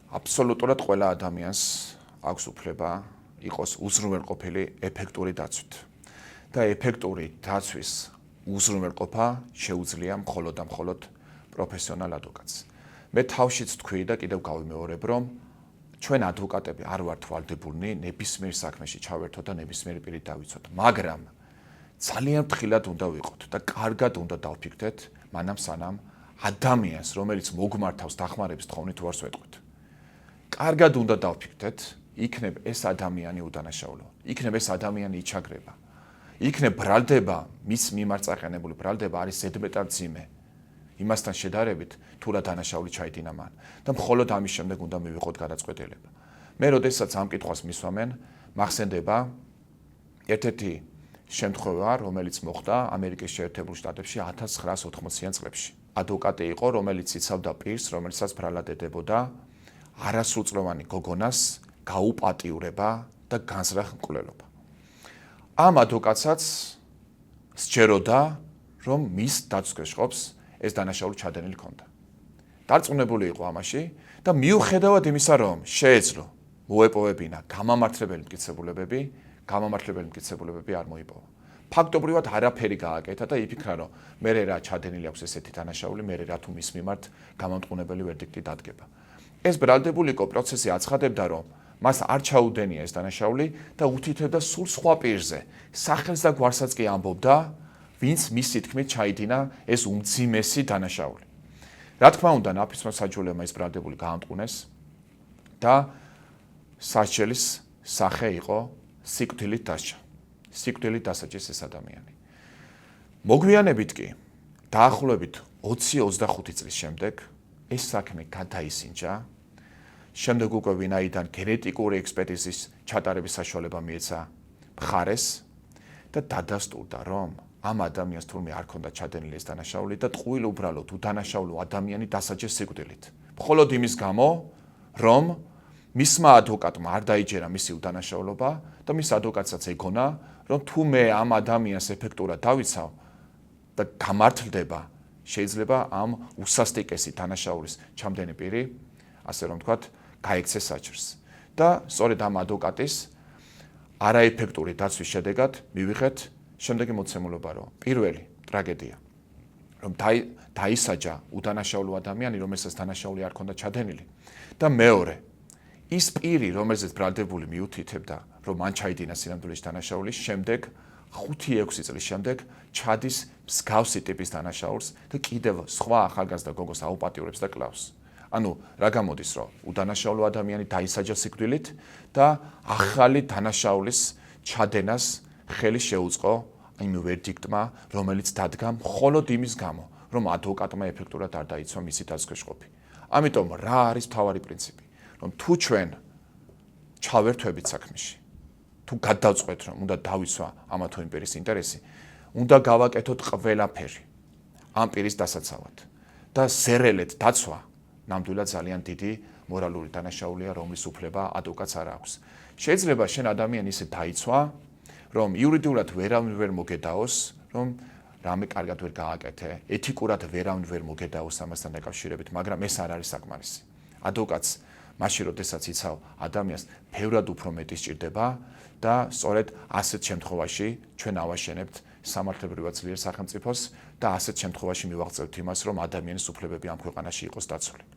აბსოლუტურად ყველა ადამიანს აქვს უფლება იყოს უზრუნველყოფილი ეფექტური დაცვით. და ეფექტური დაცვის უზრუნველყოფა შეუძლია მხოლოდ და მხოლოდ პროფესიონალ ადვოკატს. მე თავშიც თქვი და კიდევ გავიმეორებ, რომ ჩვენ ადვოკატები არ ვართ ვალდებულნი ნებისმიერ საქმეში ჩავერთოთ და ნებისმიერი პირით დავიცოთ, მაგრამ ძალიან ფრთხილად უნდა ვიყოთ და კარგად უნდა დავფიქრდეთ, მანამ სანამ ადამიანს, რომელიც მოგმართავს დახმარების თხოვნით უარს ვეტყვით. კარგად უნდა დავფიქრდეთ, იქნებ ეს ადამიანი უდანაშაულო, იქნებ ეს ადამიანი იჩაგრება, იქნებ ბრალდება, მის მიმართ წაყენებული ბრალდება არის ზედმეტად მძიმე, იმასთან შედარებით, თუ რა დანაშაული ჩაიდინა მან და მხოლოდ ამის შემდეგ უნდა მივიღოთ გადაწყვეტილება. მე როდესაც ამ კითხვას მისვამენ, მახსენდება ერთ-ერთი შემთხვევა, რომელიც მოხდა ამერიკის შეერთებულ შტატებში 1980-იან წლებში. ადვოკატი იყო, რომელიც იცავდა პირს, რომელსაც ბრალად ედებოდა არასრულწლოვანი გოგონას გაუპატიურება და განზრახ მკვლელობა. ამ ადვოკატსაც სჯეროდა, რომ მის დაცვისკეშხობს ეს დანაშაული ჩადენილი ჰქონდა. დარწმუნებული იყო ამაში და მიუხედავად იმისა, რომ შეეძლო მოეპოვებინა გამამართლებელი მტკიცებულებები არ მოიპოვა. ფაქტობრივად არაფერი გააკეთა და იფიქრა, რომ მე რა ჩადენილი აქვს ესეთი დანაშაული, მე რა თუ მის მიმართ გამამტყუნებელი ვერდიქტი დადგება. ეს ბრალდებულიკო პროცესი აცხადებდა, რომ მას არ ჩაუდენია ეს დანაშაული და უთითებდა სულ სხვა პირზე. სახელს და გვარსაც კი ამბობდა, ვინც მისი თქმით ჩაიდინა ეს უმძიმესი დანაშაული. რა თქმა უნდა, ნაფისმა საჯულემა ეს ბრალდებული გაამტყუნეს და სასჯელის სახე იყო სიკვდილით დასჯა. სიკვდილით დასაჯეს ეს ადამიანი. მოგვიანებით კი, დაახლოებით 20-25 წლის შემდეგ ეს საქმე გადაისინჯა. შემდეგ უკვე ვინაიდან გენეტიკური ექსპერტიზის ჩატარების საშუალება მიეცა მხარეს და დადასტურდა, რომ ამ ადამიანს თურმე არ ქონდა ჩადენილი ეს დანაშაული და ტყუილ უბრალოდ უდანაშაულო ადამიანი დასაჯეს სიკვდილით. მხოლოდ იმის გამო, რომ მისმა ადვოკატმა არ დაიჯერა მისი უდანაშაულობა და მის ადვოკატსაც ეგონა, რომ თუ მე ამ ადამიანს ეფექტურად დავიცავ და გამართლდება, შეიძლება ამ უსასტიკესი დანაშაულის ჩამდენი პირი, ასე რომ ვთქვათ, გაექცეს საჭირს. და სწორედ ამ ადვოკატის არაეფექტური დაცვის შედეგად მივიღეთ შემდეგი მოცემულობა, რომ პირველი ტრაგედია, რომ დაისაჯა უდანაშაულო ადამიანი, რომელსაც დანაშაული არ ქონდა ჩადენილი და მეორე ის პირი, რომელზეც ბრალდებული მიუთითებდა, რომ მან ჩაიდინა სინამდვილეში დანაშაული, შემდეგ 5-6 წლის შემდეგ ჩადის მსგავსი ტიპის დანაშაულს და კიდევ სხვა ახალგაზრდა გოგოს აუპატიურებს და კლავს. ანუ რა გამოდის, რომ უდანაშაულო ადამიანი დაისაჯა სიკვდილით და ახალი დანაშაულის ჩადენას ხელი შეუწყო იმ ვერდიქტმა, რომელიც დადგა მხოლოდ იმის გამო, რომ ადვოკატმა ეფექტურად არ დაიცვა მისი დაცვისკეშხობი. ამიტომ რა არის მთავარი პრინციპი? რომ თუ ჩვენ ჩავერთვებით საქმეში, თუ გადავწყვეტ, რომ უნდა დავიცვა ამა თუ იმ პირის ინტერესი, უნდა გავაკეთოთ ყველაფერი ამ პირის დასაცავად და ზერელეთ დაცვა ნამდვილად ძალიან დიდი მორალური დანაშაულია, რომლის უფლება ადვოკატს არ აქვს. შეიძლება შენ ადამიანი ისე დაიცვა, რომ იურიდიულად ვერავინ ვერ მოგედაოს, რომ რამე კარგად ვერ გააკეთე, ეთიკურად ვერავინ ვერ მოგედაოს ამასთან დაკავშირებით, მაგრამ ეს არ არის საკმარისი. ადვოკატს მაშინ, როდესაც იცავ ადამიანს, ბევრად უფრო მეტი სჭირდება და სწორედ ასეთ შემთხვევაში ჩვენ ავაშენებთ სამართლებრივად ძლიერ სახელმწიფოს და ასეთ შემთხვევაში მივაღწევთ იმას, რომ ადამიანის უფლებები ამ ქვეყანაში იყოს დაცული.